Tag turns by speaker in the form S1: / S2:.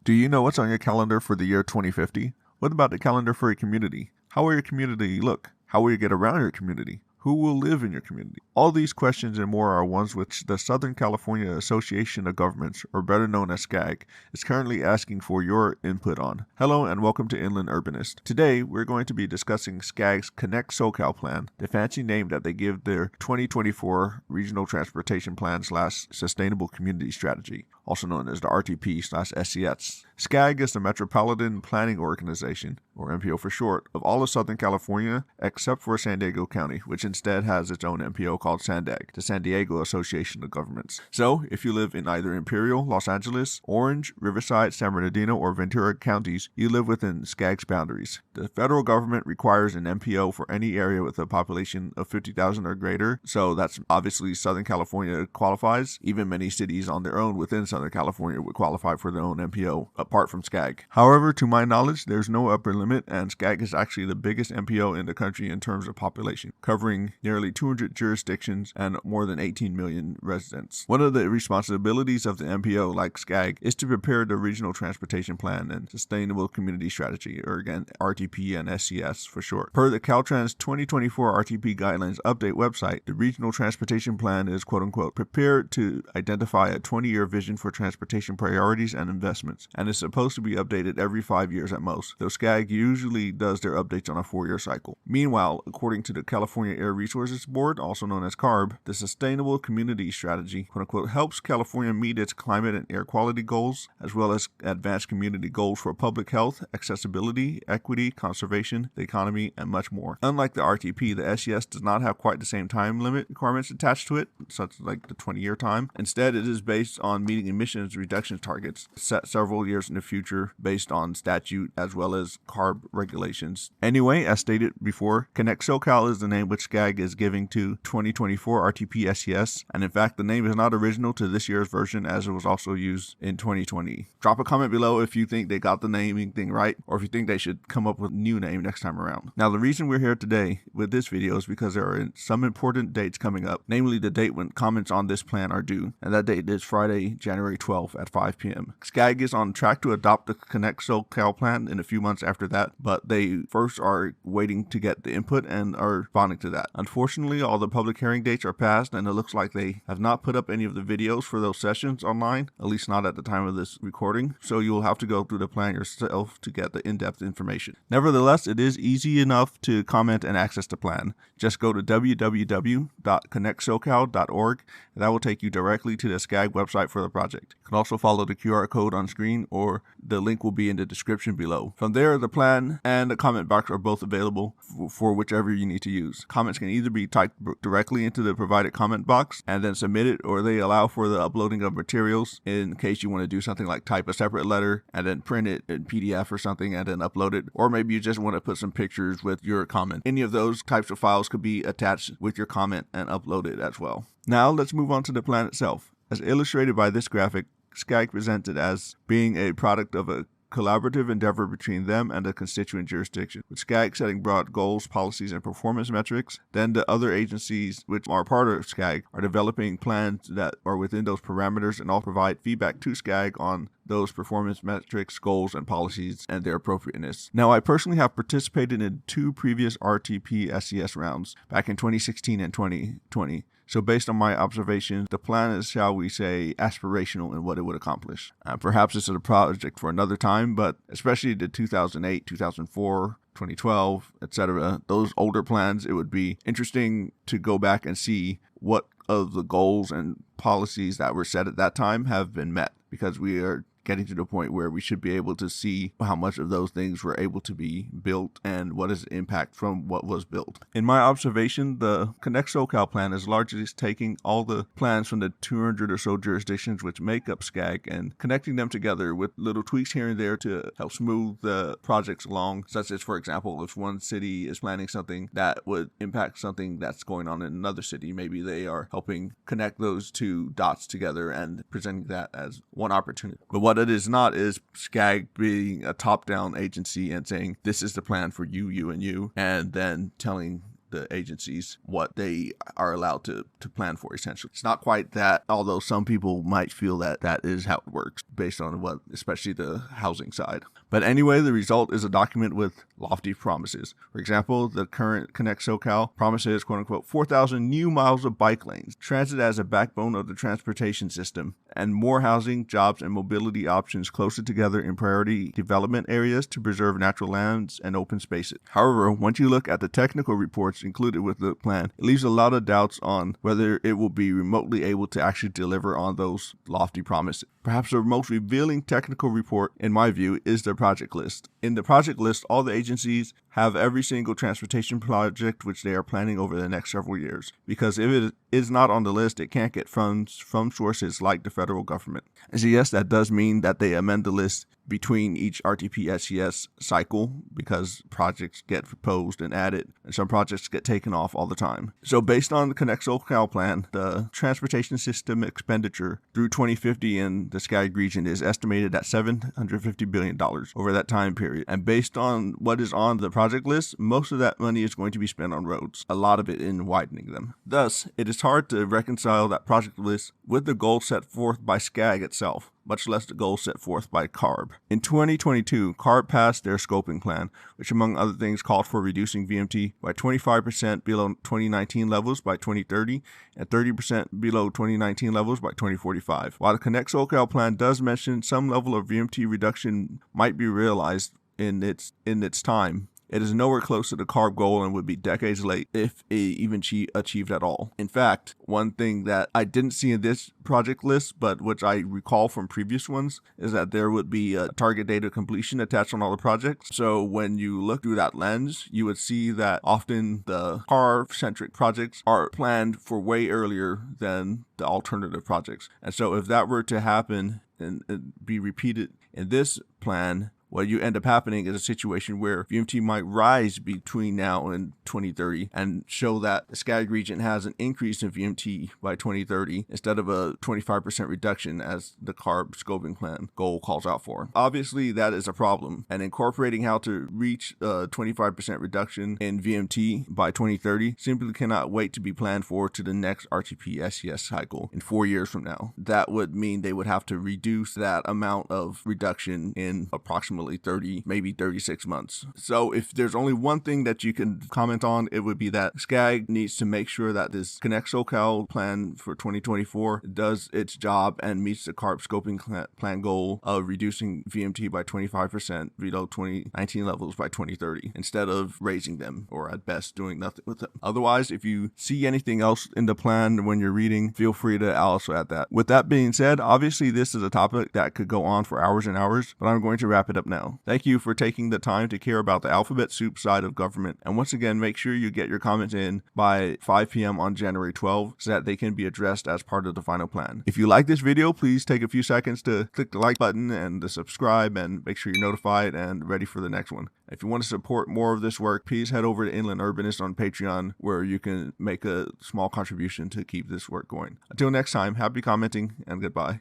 S1: Do you know what's on your calendar for the year 2050? What about the calendar for your community? How will your community look? How will you get around your community? Who will live in your community? All these questions and more are ones which the Southern California Association of Governments, or better known as SCAG, is currently asking for your input on. Hello and welcome to Inland Urbanist. Today, we're going to be discussing SCAG's Connect SoCal plan, the fancy name that they give their 2024 Regional Transportation Plan / Sustainable Community Strategy, also known as the RTP / SCS. SCAG is the Metropolitan Planning Organization, or MPO for short, of all of Southern California except for San Diego County, which instead has its own MPO called SANDAG, the San Diego Association of Governments. So, if you live in either Imperial, Los Angeles, Orange, Riverside, San Bernardino, or Ventura counties, you live within SCAG's boundaries. The federal government requires an MPO for any area with a population of 50,000 or greater, so that's obviously Southern California qualifies. Even many cities on their own within Southern California would qualify for their own MPO, apart from SCAG. However, to my knowledge, there's no upper limit, and SCAG is actually the biggest MPO in the country in terms of population, covering nearly 200 jurisdictions and more than 18 million residents. One of the responsibilities of the MPO, like SCAG, is to prepare the Regional Transportation Plan and Sustainable Community Strategy, or again, RTP and SCS for short. Per the Caltrans 2024 RTP Guidelines Update website, the Regional Transportation Plan is quote-unquote prepared to identify a 20-year vision for transportation priorities and investments, and is supposed to be updated every 5 years at most, though SCAG usually does their updates on a 4-year cycle. Meanwhile, according to the California Air Resources Board, also known as CARB, the Sustainable Community Strategy, quote-unquote, helps California meet its climate and air quality goals, as well as advance community goals for public health, accessibility, equity, conservation, the economy, and much more. Unlike the RTP, the SES does not have quite the same time limit requirements attached to it, such like the 20-year time. Instead, it is based on meeting emissions reduction targets set several years in the future based on statute as well as CARB regulations. Anyway, as stated before, Connect SoCal is the name which SCAG is giving to 2024 RTP SES, and in fact, the name is not original to this year's version as it was also used in 2020. Drop a comment below if you think they got the naming thing right, or if you think they should come up with a new name next time around. Now, the reason we're here today with this video is because there are some important dates coming up, namely the date when comments on this plan are due, and that date is Friday, January 12th at 5 p.m. SCAG is on track to adopt the Connect SoCal plan in a few months after that, but they first are waiting to get the input and are responding to that. Unfortunately, all the public hearing dates are passed, and it looks like they have not put up any of the videos for those sessions online, at least not at the time of this recording, so you will have to go through the plan yourself to get the in-depth information. Nevertheless, it is easy enough to comment and access the plan. Just go to www.connectsocal.org, and that will take you directly to the SCAG website for the project. You can also follow the QR code on screen, or the link will be in the description below. From there, the plan and the comment box are both available for whichever you need to use. Comments can either be typed directly into the provided comment box and then submitted, or they allow for the uploading of materials in case you want to do something like type a separate letter and then print it in PDF or something and then upload it, or maybe you just want to put some pictures with your comment. Any of those types of files could be attached with your comment and uploaded as well. Now let's move on to the plan itself. As illustrated by this graphic, SCAG presented as being a product of a collaborative endeavor between them and the constituent jurisdiction, with SCAG setting broad goals, policies, and performance metrics. Then the other agencies which are part of SCAG are developing plans that are within those parameters and all provide feedback to SCAG on those performance metrics, goals, and policies and their appropriateness. Now, I personally have participated in 2 previous RTP SCS rounds back in 2016 and 2020. So based on my observations, the plan is, shall we say, aspirational in what it would accomplish. Perhaps this is a project for another time, but especially the 2008, 2004, 2012, etc., those older plans, it would be interesting to go back and see what of the goals and policies that were set at that time have been met, because we are getting to the point where we should be able to see how much of those things were able to be built and what is the impact from what was built. In my observation, the Connect SoCal plan is largely taking all the plans from the 200 or so jurisdictions which make up SCAG and connecting them together with little tweaks here and there to help smooth the projects along, such as, for example, if one city is planning something that would impact something that's going on in another city, maybe they are helping connect those two dots together and presenting that as one opportunity. But what it is not is SCAG being a top-down agency and saying, this is the plan for you, you, and you, and then telling the agencies what they are allowed to plan for, essentially. It's not quite that, although some people might feel that that is how it works based on what, especially the housing side. But anyway, the result is a document with lofty promises. For example, the current Connect SoCal promises, quote unquote, 4,000 new miles of bike lanes, transit as a backbone of the transportation system, and more housing, jobs, and mobility options closer together in priority development areas to preserve natural lands and open spaces. However, once you look at the technical reports included with the plan, it leaves a lot of doubts on whether it will be remotely able to actually deliver on those lofty promises. Perhaps the most revealing technical report, in my view, is the project list. In the project list, all the agencies have every single transportation project which they are planning over the next several years, because if it is not on the list, it can't get funds from sources like the federal government. And so yes, that does mean that they amend the list between each RTP SCS cycle, because projects get proposed and added, and some projects get taken off all the time. So based on the Connect SoCal plan, the transportation system expenditure through 2050 in the SCAG region is estimated at $750 billion over that time period. And based on what is on the project list, most of that money is going to be spent on roads, a lot of it in widening them. Thus, it is hard to reconcile that project list with the goal set forth by SCAG itself, much less the goal set forth by CARB. In 2022, CARB passed their scoping plan, which among other things called for reducing VMT by 25% below 2019 levels by 2030 and 30% below 2019 levels by 2045. While the Connect SoCal plan does mention some level of VMT reduction might be realized in its time, it is nowhere close to the CARB goal and would be decades late if it even achieved at all. In fact, one thing that I didn't see in this project list, but which I recall from previous ones, is that there would be a target date of completion attached on all the projects. So when you look through that lens, you would see that often the CARB-centric projects are planned for way earlier than the alternative projects. And so if that were to happen and be repeated in this plan, what you end up happening is a situation where VMT might rise between now and 2030 and show that the SCAG region has an increase in VMT by 2030 instead of a 25% reduction as the CARB scoping plan goal calls out for. Obviously, that is a problem, and incorporating how to reach a 25% reduction in VMT by 2030 simply cannot wait to be planned for to the next RTP SCS cycle in 4 years from now. That would mean they would have to reduce that amount of reduction in approximately 30, maybe 36 months. So if there's only one thing that you can comment on, it would be that SCAG needs to make sure that this Connect SoCal plan for 2024 does its job and meets the CARB scoping plan goal of reducing VMT by 25% below 2019 levels by 2030, instead of raising them, or at best doing nothing with them. Otherwise, if you see anything else in the plan when you're reading, feel free to also add that. With that being said, obviously this is a topic that could go on for hours and hours, but I'm going to wrap it up now. Thank you for taking the time to care about the alphabet soup side of government. And once again, make sure you get your comments in by 5 p.m. on January 12 so that they can be addressed as part of the final plan. If you like this video, please take a few seconds to click the like button and the subscribe, and make sure you're notified and ready for the next one. If you want to support more of this work, please head over to Inland Urbanist on Patreon, where you can make a small contribution to keep this work going. Until next time, happy commenting and goodbye.